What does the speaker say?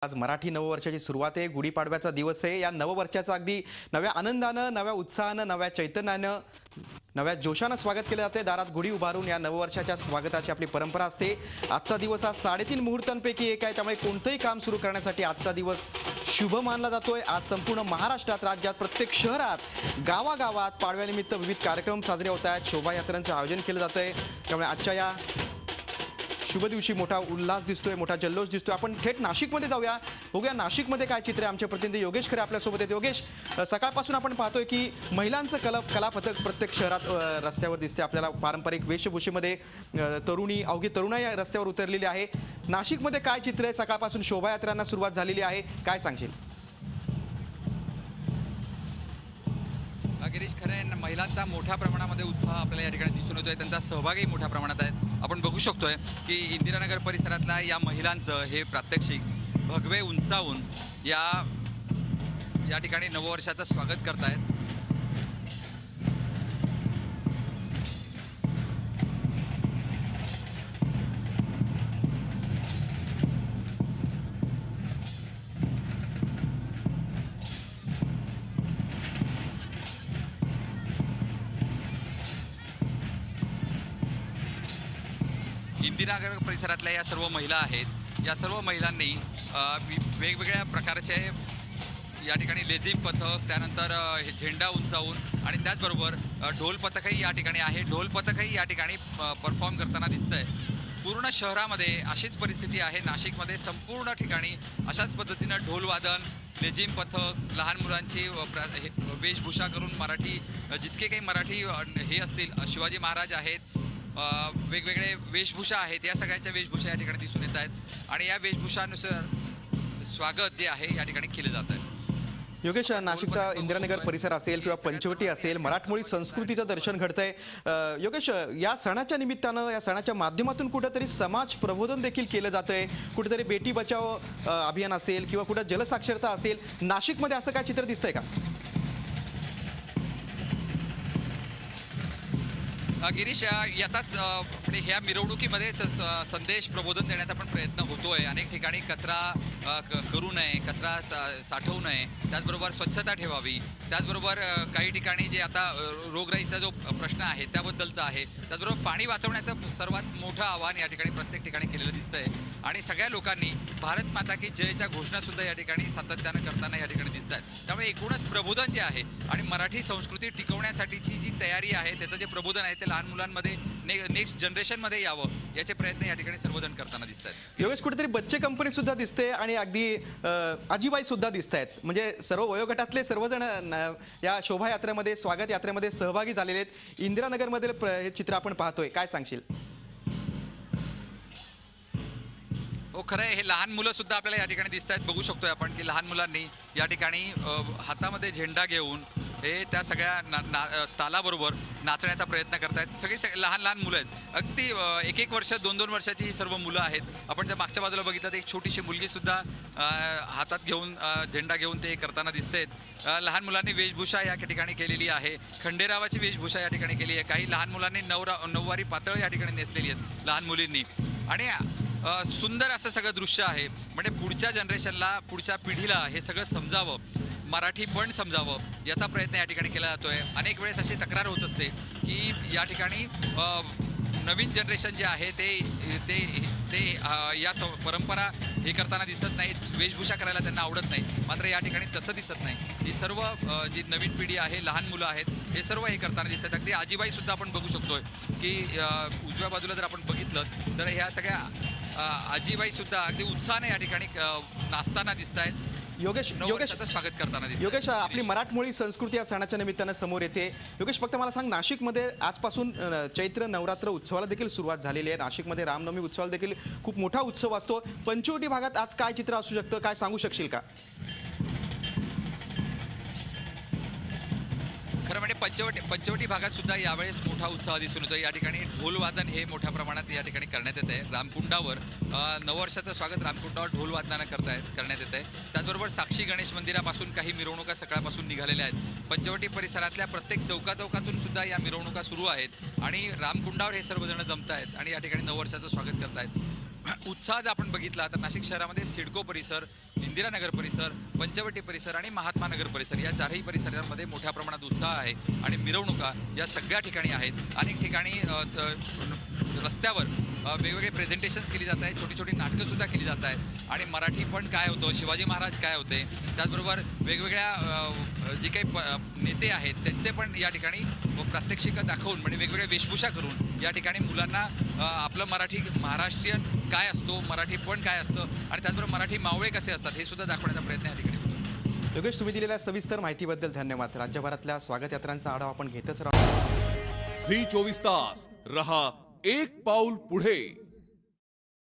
आज मराठी नववर्षाची सुरुवात आहे. गुढीपाडव्याचा दिवस आहे. या नववर्षाचं अगदी नव्या आनंदानं, नव्या उत्साहानं, नव्या चैतन्यानं, नव्या जोशानं स्वागत केलं जाते. दारात गुढी उभारून या नववर्षाच्या स्वागताची आपली परंपरा असते. आजचा दिवस हा 3.5 मुहूर्तांपैकी एक आहे. त्यामुळे कोणतंही काम सुरू करण्यासाठी आजचा दिवस शुभ मानला जातोय. आज संपूर्ण महाराष्ट्रात, राज्यात, प्रत्येक शहरात, गावागावात पाडव्यानिमित्त विविध कार्यक्रम साजरे होत आहेत. शोभायात्रांचं आयोजन केलं जातंय. त्यामुळे आजच्या या शुभ दिवशी मोठा उल्हास दिसतोय, मोठा जल्लोष दिसतोय. आपण थेट नाशिकमध्ये जाऊया, बघूया नाशिकमध्ये काय चित्र आहे. आमचे प्रतिनिधी योगेश खरे आपल्यासोबत आहेत. योगेश, सकाळपासून आपण पाहतोय की महिलांचं कलापथक प्रत्येक शहरात रस्त्यावर दिसते. आपल्याला पारंपरिक वेशभूषेमध्ये तरुणी, अवघी तरुणाई या रस्त्यावर उतरलेली आहे. नाशिकमध्ये काय चित्र आहे? सकाळपासून शोभायात्रांना सुरुवात झालेली आहे, काय सांगशील? गिरीश, खरे महिलांचा मोठ्या प्रमाणामध्ये उत्साह आपल्याला या ठिकाणी दिसून येतोय. त्यांचा सहभागही मोठ्या प्रमाणात आहे. आपण बघू शकतोय की इंदिरानगर परिसरातल्या या महिलांचं हे प्रात्यक्षिक भगवे उंचावून या ठिकाणी नववर्षाचं स्वागत करतायत. इंदिरानगर परिसरातल्या या सर्व महिला आहेत. या सर्व महिलांनी वेगवेगळ्या प्रकारचे या ठिकाणी लेझिम पथक, त्यानंतर झेंडा उंचावून आणि त्याचबरोबर ढोल पथकही या ठिकाणी आहे. ढोल पथकही या ठिकाणी परफॉर्म करताना दिसतंय. पूर्ण शहरामध्ये अशीच परिस्थिती आहे. नाशिकमध्ये संपूर्ण ठिकाणी अशाच पद्धतीनं ढोलवादन, लेझिम पथक, लहान मुलांची वेशभूषा करून मराठी, जितके काही मराठी हे असतील, शिवाजी महाराज आहेत, वेगवेगळे वेशभूषा आहेत, या सगळ्यांच्या वेशभूषा या ठिकाणी दिसून येत आहेत आणि या वेशभूषानुसार स्वागत जे आहे या ठिकाणी केलं जात आहे. योगेश, नाशिकचा इंदिरानगर परिसर असेल किंवा पंचवटी असेल, मराठमोळी संस्कृतीचं दर्शन घडतंय. योगेश, या सणाच्या निमित्तानं, या सणाच्या माध्यमातून कुठेतरी समाज प्रबोधन देखील केलं जातंय. कुठेतरी बेटी बचाव अभियान असेल किंवा कुठं जलसाक्षरता असेल, नाशिकमध्ये असं काय चित्र दिसतंय का? गिरीश, याचाच ह्या मिरवणुकीमध्ये संदेश प्रबोधन देण्याचा पण प्रयत्न होतोय. अनेक ठिकाणी कचरा करू नये, कचरा साठवू नये, त्याचबरोबर स्वच्छता ठेवावी. त्याचबरोबर काही ठिकाणी जे आता रोगराईचा जो प्रश्न आहे त्याबद्दलचा आहे. त्याचबरोबर पाणी वाचवण्याचं सर्वात मोठं आव्हान या ठिकाणी प्रत्येक ठिकाणी केलेलं दिसतंय आणि सगळ्या लोकांनी भारत माता की जयच्या घोषणा सुद्धा या ठिकाणी सातत्यानं करताना या ठिकाणी दिसत आहेत. त्यामुळे एकूणच प्रबोधन जे आहे आणि मराठी संस्कृती टिकवण्यासाठीची जी तयारी आहे, त्याचं जे प्रबोधन आहे ते लहान मुलांमध्ये, नेक्स्ट जनरेशनमध्ये यावं, याचे प्रयत्न या ठिकाणी सर्वजण करताना दिसत आहेत. योगेश, कुठेतरी बच्चे कंपनी सुद्धा दिसते आणि अगदी आजीबाई सुद्धा दिसत आहेत. म्हणजे सर्व वयोगटातले सर्वजण या शोभायात्रेमध्ये, स्वागत यात्रेमध्ये सहभागी झालेले आहेत. इंदिरानगरमधील हे चित्र आपण पाहतोय, काय सांगशील? हो, खरं आहे. हे लहान मुलं सुद्धा आपल्याला या ठिकाणी दिसत आहेत. बघू शकतोय आपण की लहान मुलांनी या ठिकाणी हातामध्ये झेंडा घेऊन हे त्या सगळ्या तालाबरोबर नाचण्याचा प्रयत्न करतायत. सगळी लहान लहान मुलं आहेत. अगदी 1-1 वर्ष, 2-2 वर्षाची ही सर्व मुलं आहेत. आपण त्या मागच्या बाजूला बघितलं तर एक छोटीशी मुलगी सुद्धा हातात घेऊन झेंडा घेऊन ते करताना दिसतेत. लहान मुलांनी वेशभूषा या ठिकाणी केलेली आहे. खंडेरावाची वेशभूषा या ठिकाणी केली आहे. काही लहान मुलांनी नऊवारी पातळ या ठिकाणी नेसलेली आहेत लहान मुलींनी आणि सुंदर असं सगळं दृश्य आहे. म्हणजे पुढच्या जनरेशनला, पुढच्या पिढीला हे सगळं समजावं, मराठी पण समजावं, याचा प्रयत्न या ठिकाणी केला जातोय. अनेक वेळेस अशी तक्रार होत असते की या ठिकाणी नवीन जनरेशन जे आहे ते या परंपरा हे करताना दिसत नाहीत, वेशभूषा करायला त्यांना आवडत नाही. मात्र या ठिकाणी तसं दिसत नाही. ही सर्व जी नवीन पिढी आहे, लहान मुलं आहेत, हे सर्व हे करताना दिसतात. अगदी आजीबाई सुद्धा आपण बघू शकतोय की उजव्या बाजूला जर आपण बघितलं तर ह्या सगळ्या आजीबाई सुद्धा अगदी उत्साहाने या ठिकाणी नाचताना दिसत आहेत. योगेश, स्वागत करताना दिसत. योगेश, आपली मराठमोळी संस्कृती या सणाच्या निमित्तानं समोर येते. योगेश, फक्त मला सांग, नाशिकमध्ये आजपासून चैत्र नवरात्र उत्सवाला देखील सुरुवात झालेली आहे. नाशिकमध्ये रामनवमी उत्सवाला देखील खूप मोठा उत्सव असतो. पंचवटी भागात आज काय चित्र असू शकतं, काय सांगू शकशील का? खरं म्हणजे पंचवटी भागात सुद्धा यावेळेस मोठा उत्साह दिसून येतो. या ठिकाणी ढोलवादन हे मोठ्या प्रमाणात या ठिकाणी करण्यात येत आहे. रामकुंडावर नववर्षाचं स्वागत रामकुंडावर ढोलवादनानं करण्यात येत आहे. त्याचबरोबर साक्षी गणेश मंदिरापासून काही मिरवणुका सकाळपासून निघालेल्या आहेत. पंचवटी परिसरातल्या प्रत्येक चौकातून सुद्धा या मिरवणुका सुरू आहेत आणि रामकुंडावर हे सर्वजण जमत आहेत आणि या ठिकाणी नववर्षाचं स्वागत करतायत. उत्साह जर आपण बघितला तर नाशिक शहरामध्ये सिडको परिसर, इंदिरानगर परिसर, पंचवटी परिसर आणि महात्मा नगर परिसर या चारही परिसरांमध्ये मोठ्या प्रमाणात उत्साह आहे आणि मिरवणुका या सगळ्या ठिकाणी आहेत. अनेक ठिकाणी रस्त्यावर वेगवेगळे प्रेझेंटेशन्स केली जात आहेत, छोटी छोटी नाटकं सुद्धा केली जात आहेत आणि मराठी पण काय होतं, शिवाजी महाराज काय होते, त्याचबरोबर वेगवेगळ्या जे काही नेते आहेत त्यांचे पण या ठिकाणी प्रात्यक्षिकं दाखवून म्हणजे वेगवेगळ्या वेशभूषा करून या ठिकाणी मुलांना आपलं मराठी महाराष्ट्रीयन काय असतो, मराठी पण काय असतं आणि त्याचबरोबर मराठी मावळे कसे असतात हे सुद्धा दाखवण्याचा प्रयत्न या ठिकाणी होतो. योगेश, तुम्ही दिलेल्या सविस्तर माहितीबद्दल धन्यवाद. राज्यभरातल्या स्वागत यात्रांचा आढावा आपण घेतच राहू. झी 24 तास रहा एक पाऊल पुढे.